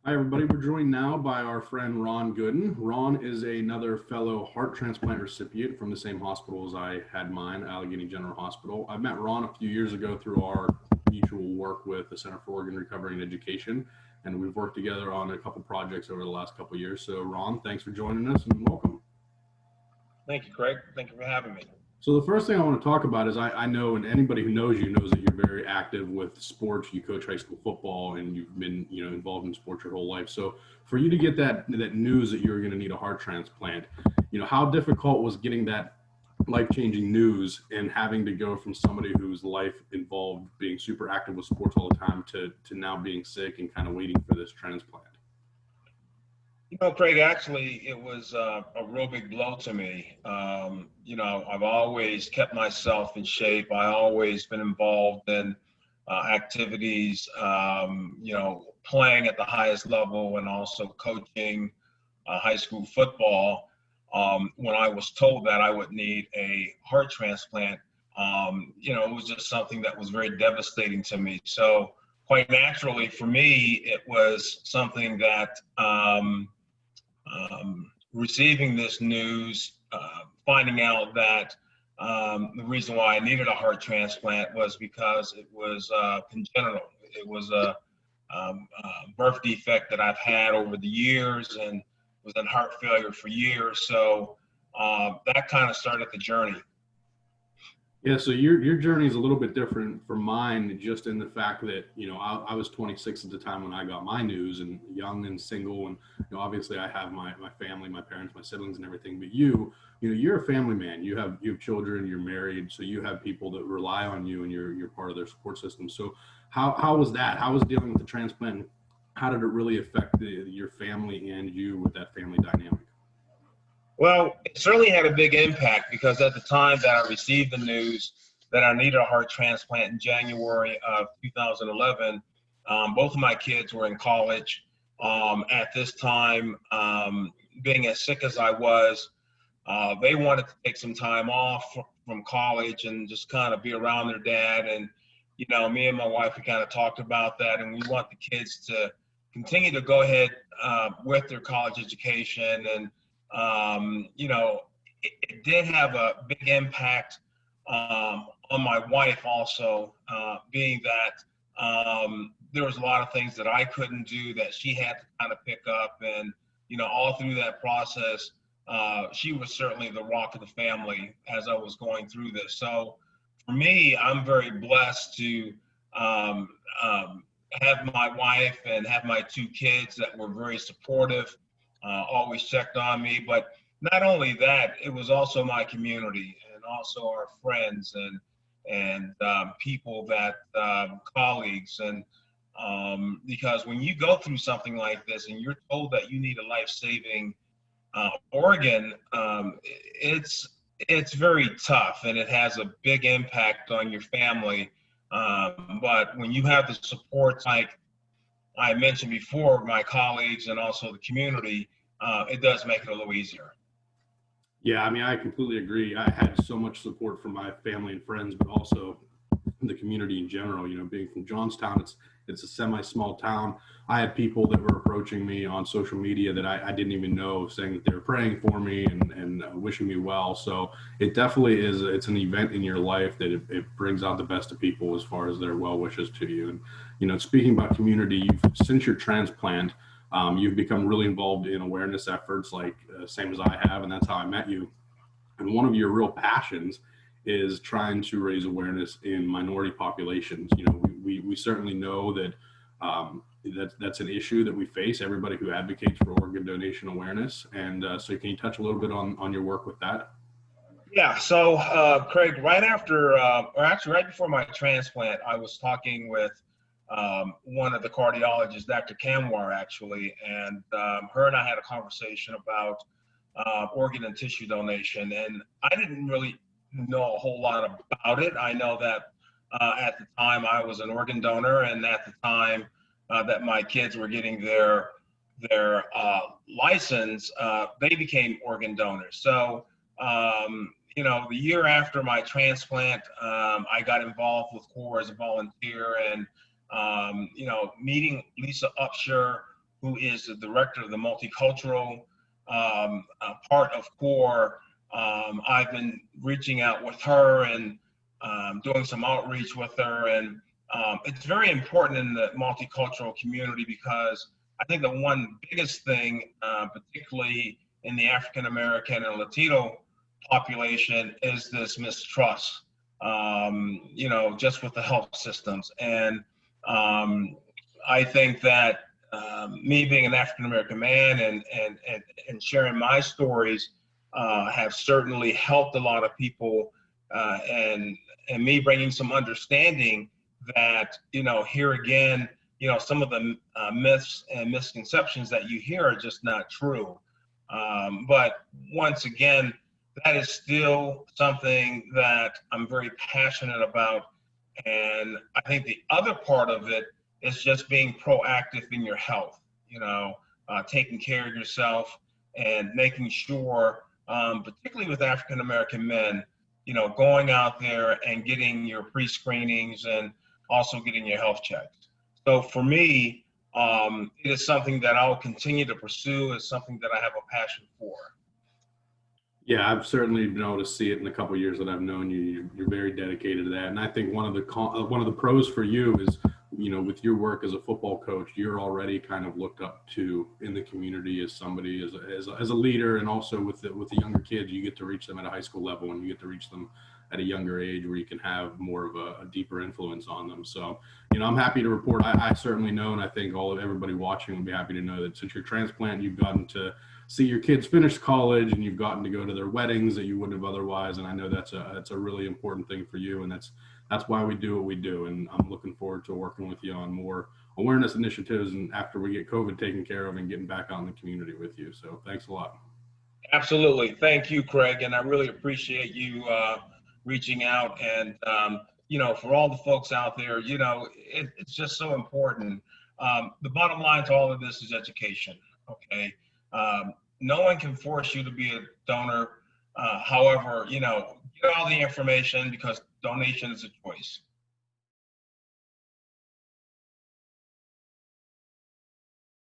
Hi, everybody. We're joined now by our friend Ron Gooden. Ron is another fellow heart transplant recipient from the same hospital as I had mine, Allegheny General Hospital. I met Ron a few years ago through our mutual work with the Center for Organ Recovery and Education, and we've worked together on a couple projects over the last couple of years. So, Ron, thanks for joining us and welcome. Thank you, Craig. Thank you for having me. So the first thing I want to talk about is I know, and anybody who knows you knows that you're very active with sports. You coach high school football, and you've been involved in sports your whole life. So for you to get that news that you were going to need a heart transplant, how difficult was getting that life changing news and having to go from somebody whose life involved being super active with sports all the time to now being sick and kind of waiting for this transplant. Craig, actually, it was a real big blow to me. I've always kept myself in shape. I always been involved in activities, playing at the highest level and also coaching high school football. When I was told that I would need a heart transplant, it was just something that was very devastating to me. So quite naturally for me, it was something that receiving this news, finding out that the reason why I needed a heart transplant was because it was congenital. It was a birth defect that I've had over the years and was in heart failure for years. So that kind of started the journey. Yeah, so your journey is a little bit different from mine, just in the fact that I was 26 at the time when I got my news, and young and single, and obviously I have my family, my parents, my siblings, and everything. But you're a family man. You have children. You're married, so you have people that rely on you, and you're part of their support system. So how was that? How was dealing with the transplant? How did it really affect your family and you with that family dynamic? Well, it certainly had a big impact because at the time that I received the news that I needed a heart transplant in January of 2011, both of my kids were in college. At this time, being as sick as I was, they wanted to take some time off from college and just kind of be around their dad. And, me and my wife, we kind of talked about that, and we want the kids to continue to go ahead with their college education. And it did have a big impact on my wife also, being that there was a lot of things that I couldn't do that she had to kind of pick up. And, all through that process, she was certainly the rock of the family as I was going through this. So for me, I'm very blessed to um, have my wife and have my two kids that were very supportive, always checked on me. But not only that, it was also my community and also our friends and people that colleagues and because when you go through something like this and you're told that you need a life-saving organ, it's very tough and it has a big impact on your family. But when you have the support like I mentioned before, my colleagues and also the community, it does make it a little easier. Yeah, I mean, I completely agree. I had so much support from my family and friends, but also the community in general. Being from Johnstown, it's a semi-small town. I had people that were approaching me on social media that I didn't even know, saying that they were praying for me and wishing me well. So it definitely is. It's an event in your life that it brings out the best of people as far as their well wishes to you. And speaking about community, since your transplant, you've become really involved in awareness efforts, like same as I have, and that's how I met you. And one of your real passions is trying to raise awareness in minority populations. We certainly know that that's an issue that we face. Everybody who advocates for organ donation awareness, and so can you touch a little bit on your work with that? Yeah, so Craig, right after, or actually right before my transplant, I was talking with one of the cardiologists, Dr. Kamwar, actually, and her and I had a conversation about organ and tissue donation. And I didn't really know a whole lot about it. I know that at the time I was an organ donor, and at the time that my kids were getting their license, they became organ donors. So the year after my transplant, I got involved with CORE as a volunteer, and meeting Lisa Upshur, who is the director of the multicultural part of CORE. I've been reaching out with her and doing some outreach with her, and it's very important in the multicultural community because I think the one biggest thing, particularly in the African American and Latino population, is this mistrust, just with the health systems. And I think that me being an African American man and sharing my stories have certainly helped a lot of people, and me bringing some understanding that, here again, some of the myths and misconceptions that you hear are just not true. But once again, that is still something that I'm very passionate about. And I think the other part of it is just being proactive in your health, taking care of yourself and making sure, particularly with African American men, going out there and getting your pre-screenings and also getting your health checks. So for me, it is something that I'll continue to pursue. It's something that I have a passion for. Yeah, I've certainly been able to see it in the couple of years that I've known you. You're very dedicated to that, and I think one of the pros for you is, with your work as a football coach, you're already kind of looked up to in the community as somebody, as a leader, and also with the younger kids, you get to reach them at a high school level, and you get to reach them at a younger age where you can have more of a deeper influence on them. So, I'm happy to report. I certainly know, and I think everybody watching will be happy to know that since your transplant, you've gotten to see your kids finish college, and you've gotten to go to their weddings that you wouldn't have otherwise. And I know that's a really important thing for you, and that's why we do what we do. And I'm looking forward to working with you on more awareness initiatives, and after we get COVID taken care of, and getting back out in the community with you. So thanks a lot. Absolutely. Thank you, Craig. And I really appreciate you reaching out. And, for all the folks out there, it's just so important. The bottom line to all of this is education. Okay. No one can force you to be a donor. However, get all the information, because donation is a choice.